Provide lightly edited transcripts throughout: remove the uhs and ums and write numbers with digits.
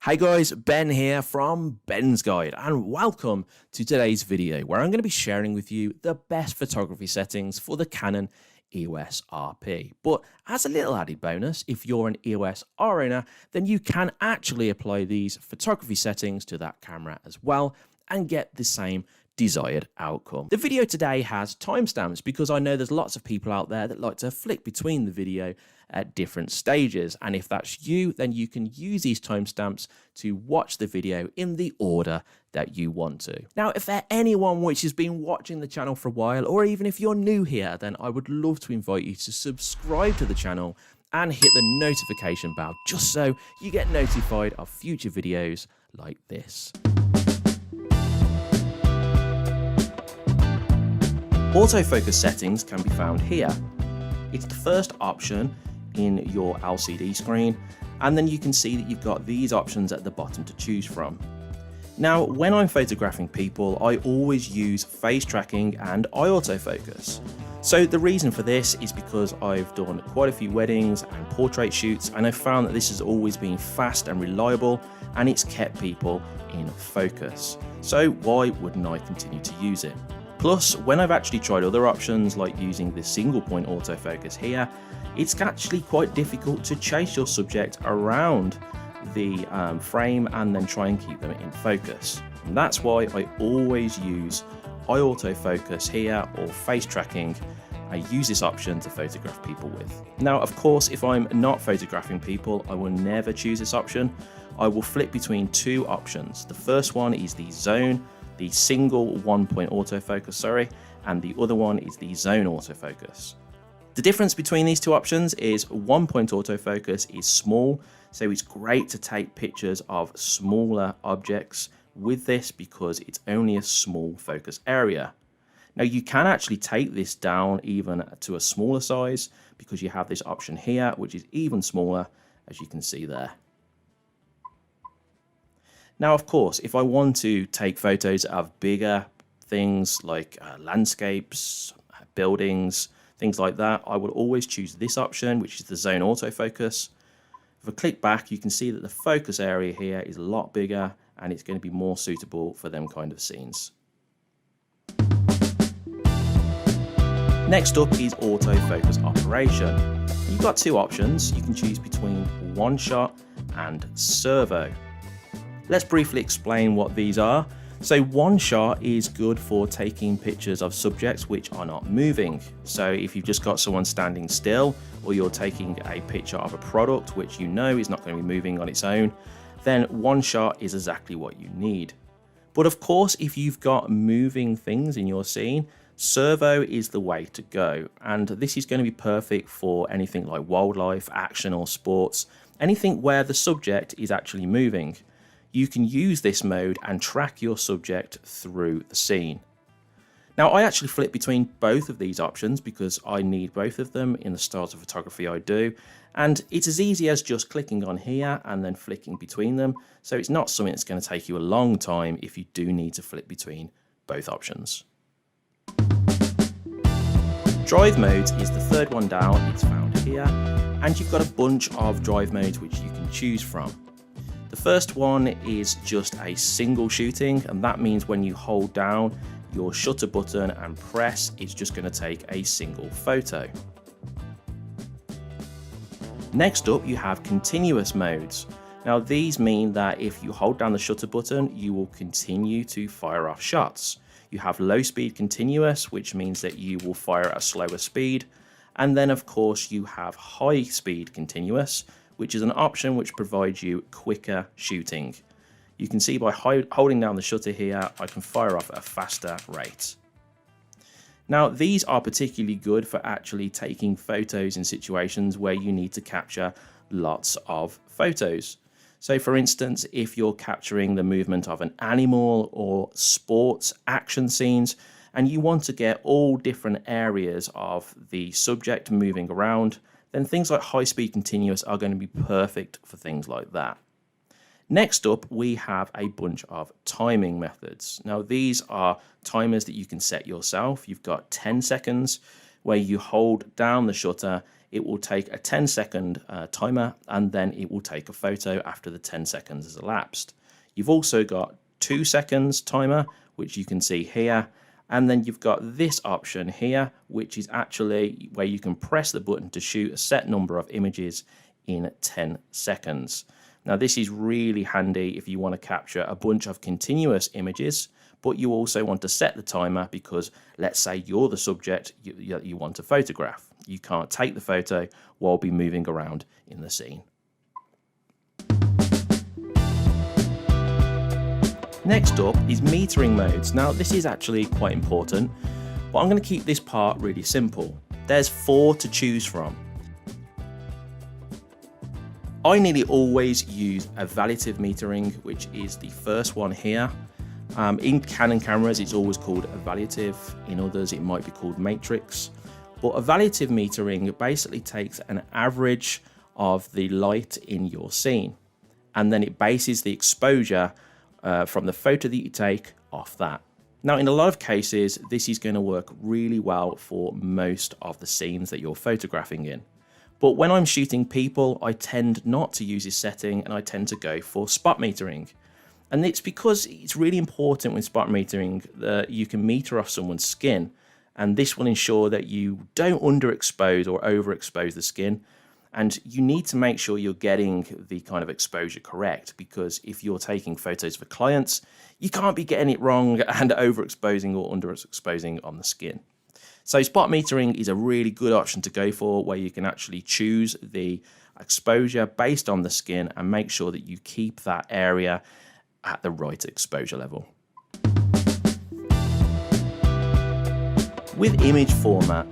Hey guys, Ben here from Ben's Guide, and welcome to today's video where I'm going to be sharing with you the best photography settings for the Canon EOS RP. But as a little added bonus, if you're an EOS R owner, then you can actually apply these photography settings to that camera as well and get the same desired outcome. The video today has timestamps because I know there's lots of people out there that like to flick between the video at different stages, and if that's you, then you can use these timestamps to watch the video in the order that you want to. Now, if there's anyone which has been watching the channel for a while, or even if you're new here, then I would love to invite you to subscribe to the channel and hit the notification bell just so you get notified of future videos like this. Autofocus settings can be found here. It's the first option in your LCD screen, and then you can see that you've got these options at the bottom to choose from. Now, when I'm photographing people, I always use face tracking and eye autofocus. So the reason for this is because I've done quite a few weddings and portrait shoots, and I've found that this has always been fast and reliable, and it's kept people in focus. So why wouldn't I continue to use it? Plus, when I've actually tried other options like using the single point autofocus here, it's actually quite difficult to chase your subject around the frame and then try and keep them in focus. And that's why I always use eye autofocus here or face tracking. I use this option to photograph people with. Now, of course, if I'm not photographing people, I will never choose this option. I will flip between two options. The first one is the zone, the single 1-point autofocus, and the other one is the zone autofocus. The difference between these two options is 1-point autofocus is small, so it's great to take pictures of smaller objects with this because it's only a small focus area. Now, you can actually take this down even to a smaller size because you have this option here, which is even smaller, as you can see there. Now, of course, if I want to take photos of bigger things like landscapes, buildings, things like that, I would always choose this option, which is the zone autofocus. If I click back, you can see that the focus area here is a lot bigger and it's going to be more suitable for them kind of scenes. Next up is Autofocus Operation. You've got two options. You can choose between one shot and servo. Let's briefly explain what these are. So one shot is good for taking pictures of subjects which are not moving. So if you've just got someone standing still, or you're taking a picture of a product which you know is not going to be moving on its own, then one shot is exactly what you need. But of course, if you've got moving things in your scene, servo is the way to go. And this is going to be perfect for anything like wildlife, action or sports, anything where the subject is actually moving. You can use this mode and track your subject through the scene. Now, I actually flip between both of these options because I need both of them in the styles of photography I do, and it's as easy as just clicking on here and then flicking between them, so it's not something that's going to take you a long time if you do need to flip between both options. Drive modes is the third one down, it's found here, and you've got a bunch of drive modes which you can choose from. The first one is just a single shooting, and that means when you hold down your shutter button and press, it's just going to take a single photo. Next up, you have continuous modes. Now, these mean that if you hold down the shutter button, you will continue to fire off shots. You have low speed continuous, which means that you will fire at a slower speed. And then, of course, you have high speed continuous, which is an option which provides you quicker shooting. You can see by holding down the shutter here, I can fire off at a faster rate. Now, these are particularly good for actually taking photos in situations where you need to capture lots of photos. So for instance, if you're capturing the movement of an animal or sports action scenes, and you want to get all different areas of the subject moving around, then things like high-speed continuous are going to be perfect for things like that. Next up, we have a bunch of timing methods. Now, these are timers that you can set yourself. You've got 10 seconds where you hold down the shutter. it will take a 10-second timer, and then it will take a photo after the 10 seconds has elapsed. You've also got 2 seconds timer, which you can see here, and then you've got this option here, which is actually where you can press the button to shoot a set number of images in 10 seconds. Now this is really handy if you want to capture a bunch of continuous images, but you also want to set the timer because let's say you're the subject you want to photograph. You can't take the photo while be moving around in the scene. Next up is metering modes. Now this is actually quite important, but I'm going to keep this part really simple. There's 4 to choose from. I nearly always use evaluative metering, which is the first one here. In Canon cameras, it's always called evaluative. In others, it might be called matrix. But evaluative metering basically takes an average of the light in your scene, and then it bases the exposure from the photo that you take off that. Now, in a lot of cases, this is going to work really well for most of the scenes that you're photographing in. But when I'm shooting people, I tend not to use this setting, and I tend to go for spot metering. And it's because it's really important with spot metering that you can meter off someone's skin, and this will ensure that you don't underexpose or overexpose the skin. And you need to make sure you're getting the kind of exposure correct, because if you're taking photos for clients, you can't be getting it wrong and overexposing or underexposing on the skin. So spot metering is a really good option to go for, where you can actually choose the exposure based on the skin and make sure that you keep that area at the right exposure level. With image format,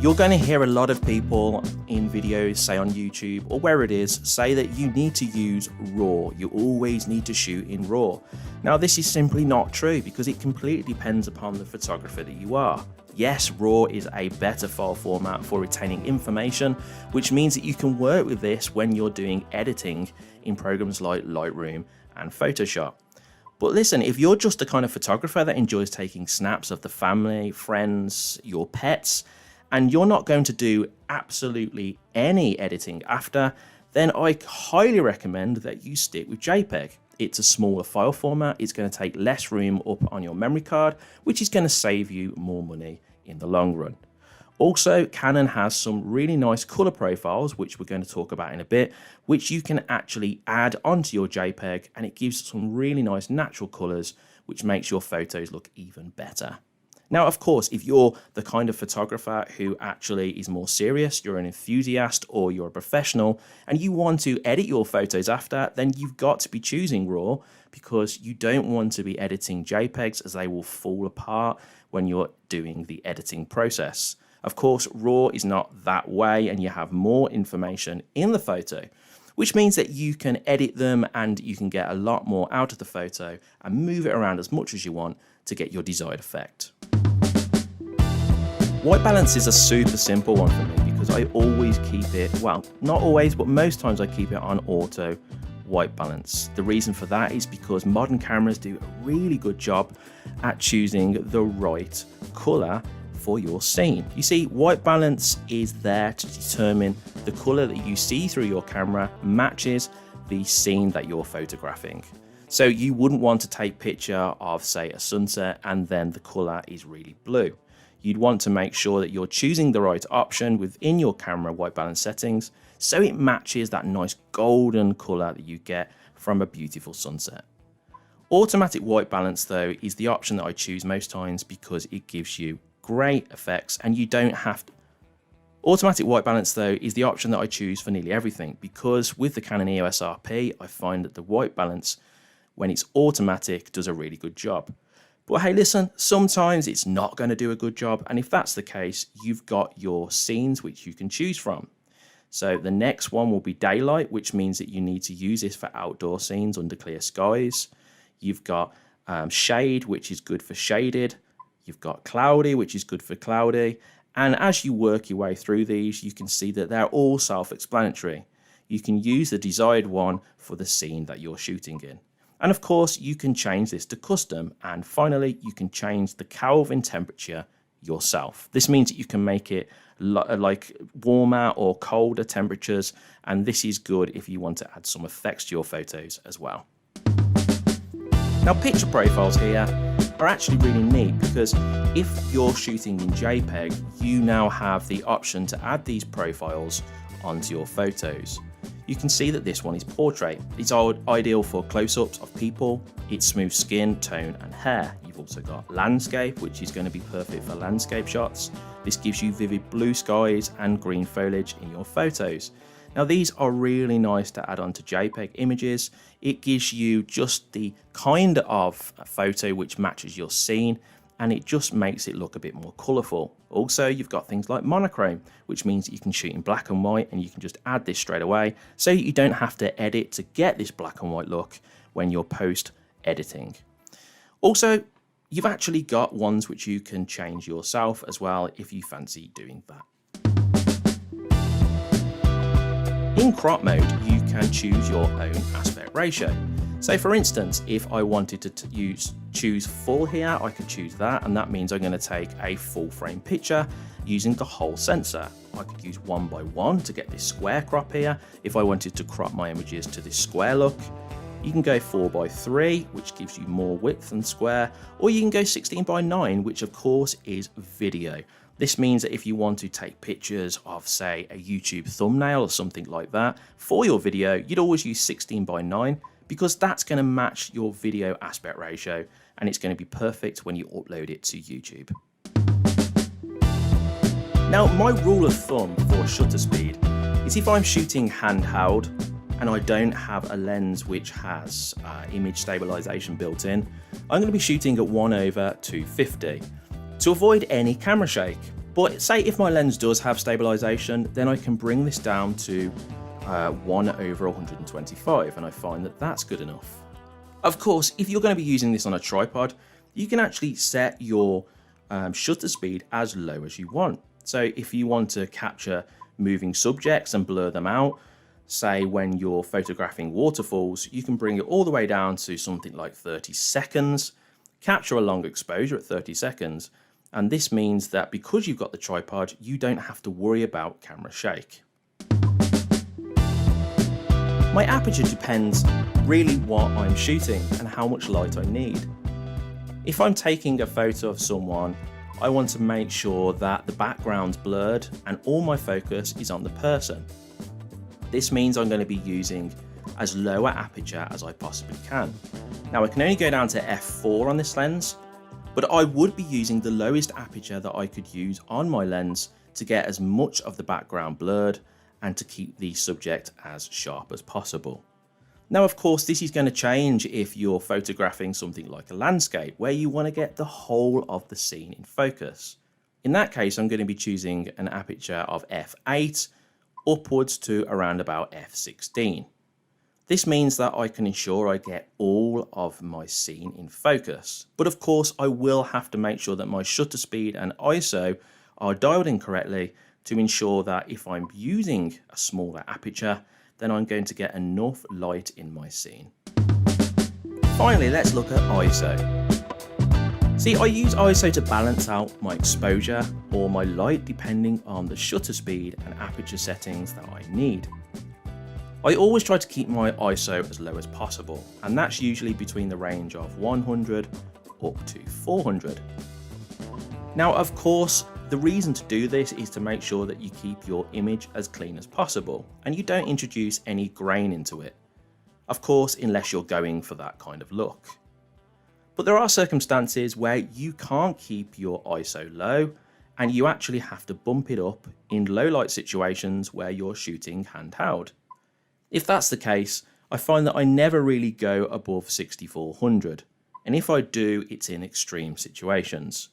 you're going to hear a lot of people in videos, say on YouTube or where it is, say that you need to use RAW. You always need to shoot in RAW. Now, this is simply not true, because it completely depends upon the photographer that you are. Yes, RAW is a better file format for retaining information, which means that you can work with this when you're doing editing in programs like Lightroom and Photoshop. But listen, if you're just the kind of photographer that enjoys taking snaps of the family, friends, your pets, and you're not going to do absolutely any editing after, then I highly recommend that you stick with JPEG. It's a smaller file format, it's going to take less room up on your memory card, which is going to save you more money in the long run. Also, Canon has some really nice color profiles, which we're going to talk about in a bit, which you can actually add onto your JPEG, and it gives some really nice natural colors, which makes your photos look even better. Now, of course, if you're the kind of photographer who actually is more serious, you're an enthusiast or you're a professional, and you want to edit your photos after, then you've got to be choosing RAW, because you don't want to be editing JPEGs, as they will fall apart when you're doing the editing process. Of course, RAW is not that way, and you have more information in the photo, which means that you can edit them and you can get a lot more out of the photo and move it around as much as you want to get your desired effect. White balance is a super simple one for me, because I always keep it, well, not always, but most times I keep it on auto white balance. The reason for that is because modern cameras do a really good job at choosing the right color for your scene. You see, white balance is there to determine the color that you see through your camera matches the scene that you're photographing. So you wouldn't want to take a picture of, say, a sunset and then the color is really blue. You'd want to make sure that you're choosing the right option within your camera white balance settings, so it matches that nice golden color that you get from a beautiful sunset. Automatic white balance, though, is the option that I choose most times, because it gives you great effects and you don't have to. Automatic white balance, though, is the option that I choose for nearly everything, because with the Canon EOS RP, I find that the white balance, when it's automatic, does a really good job. But hey, listen, sometimes it's not going to do a good job, and if that's the case, you've got your scenes which you can choose from. So the next one will be daylight, which means that you need to use this for outdoor scenes under clear skies. You've got shade, which is good for shaded. You've got cloudy, which is good for cloudy. And as you work your way through these, you can see that they're all self-explanatory. You can use the desired one for the scene that you're shooting in. And of course, you can change this to custom. And finally, you can change the Kelvin temperature yourself. This means that you can make it like warmer or colder temperatures, and this is good if you want to add some effects to your photos as well. Now, picture profiles here are actually really neat because if you're shooting in JPEG, you now have the option to add these profiles onto your photos. You can see that this one is portrait. It's ideal for close-ups of people, it's smooth skin, tone and hair. You've also got landscape, which is going to be perfect for landscape shots. This gives you vivid blue skies and green foliage in your photos. Now, these are really nice to add onto JPEG images. It gives you just the kind of photo which matches your scene, and it just makes it look a bit more colourful. Also, you've got things like monochrome, which means that you can shoot in black and white, and you can just add this straight away, so you don't have to edit to get this black and white look when you're post-editing. Also, you've actually got ones which you can change yourself as well if you fancy doing that. In crop mode, you can choose your own aspect ratio. So for instance, if I wanted to choose full here, I could choose that, and that means I'm going to take a full frame picture using the whole sensor. I could use 1:1 to get this square crop here if I wanted to crop my images to this square look. You can go 4:3, which gives you more width and square, or you can go 16:9, which of course is video. This means that if you want to take pictures of, say, a YouTube thumbnail or something like that for your video, you'd always use 16:9 because that's going to match your video aspect ratio, and it's going to be perfect when you upload it to YouTube. Now, my rule of thumb for shutter speed is if I'm shooting handheld and I don't have a lens which has image stabilization built in, I'm going to be shooting at 1/250 to avoid any camera shake. But say if my lens does have stabilization, then I can bring this down to 1/125, and I find that that's good enough. Of course, if you're going to be using this on a tripod, you can actually set your shutter speed as low as you want. So if you want to capture moving subjects and blur them out, say when you're photographing waterfalls, you can bring it all the way down to something like 30 seconds, capture a long exposure at 30 seconds, and this means that because you've got the tripod, you don't have to worry about camera shake. My aperture depends really what I'm shooting and how much light I need. If I'm taking a photo of someone, I want to make sure that the background's blurred and all my focus is on the person. This means I'm going to be using as low an aperture as I possibly can. Now, I can only go down to f4 on this lens, but I would be using the lowest aperture that I could use on my lens to get as much of the background blurred and to keep the subject as sharp as possible. Now, of course, this is going to change if you're photographing something like a landscape where you want to get the whole of the scene in focus. In that case, I'm going to be choosing an aperture of f8 upwards to around about f16. This means that I can ensure I get all of my scene in focus. But of course, I will have to make sure that my shutter speed and ISO are dialed in correctly to ensure that if I'm using a smaller aperture, then I'm going to get enough light in my scene. Finally, let's look at ISO. See, I use ISO to balance out my exposure or my light depending on the shutter speed and aperture settings that I need. I always try to keep my ISO as low as possible, and that's usually between the range of 100 up to 400. Now, of course, the reason to do this is to make sure that you keep your image as clean as possible and you don't introduce any grain into it. Of course, unless you're going for that kind of look. But there are circumstances where you can't keep your ISO low and you actually have to bump it up in low light situations where you're shooting handheld. If that's the case, I find that I never really go above 6400, and if I do, it's in extreme situations.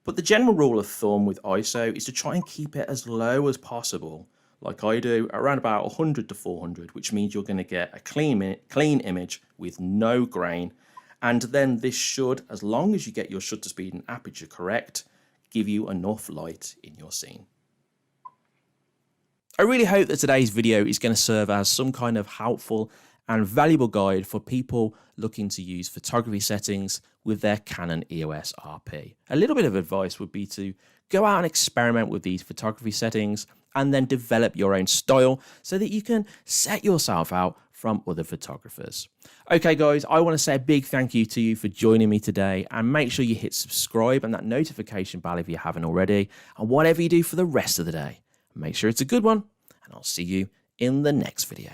But the general rule of thumb with ISO is to try and keep it as low as possible, like I do, around about 100 to 400, which means you're going to get a clean image with no grain, and then this should, as long as you get your shutter speed and aperture correct, give you enough light in your scene. I really hope that today's video is going to serve as some kind of helpful and valuable guide for people looking to use photography settings with their Canon EOS RP. A little bit of advice would be to Go out and experiment with these photography settings and then develop your own style so that you can set yourself out from other photographers. Okay guys, I want to say a big thank you to you for joining me today, and make sure you hit subscribe and that notification bell if you haven't already, and whatever you do for the rest of the day, make sure it's a good one, and I'll see you in the next video.